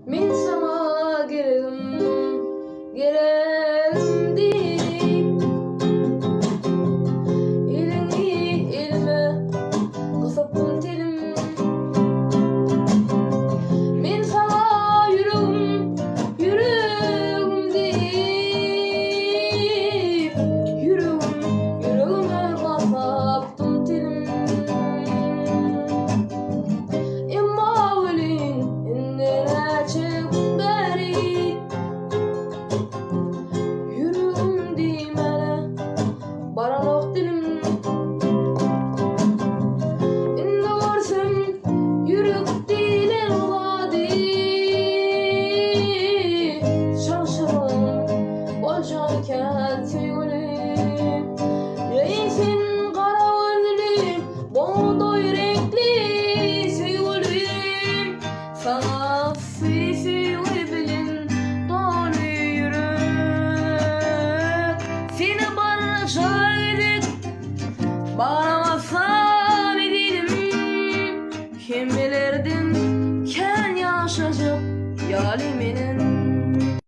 Min sana gelelim deyip elini elime kısattın telim. Min sana yüreğim deyip yüreğime kapattım telim. Emma ölün indine çıkın beri yüreğim dimene baranok dilim. İnne görsem yürek dilen vadi şarşarım bolcanken sevgilim. Reisin kara gözlü buğday renkli sevgilim. Sana sevgi bilin dolu yürek. Seni bana şahit bağlamasam edelim. Kim bilirdin ken yaşayacak yaliminin.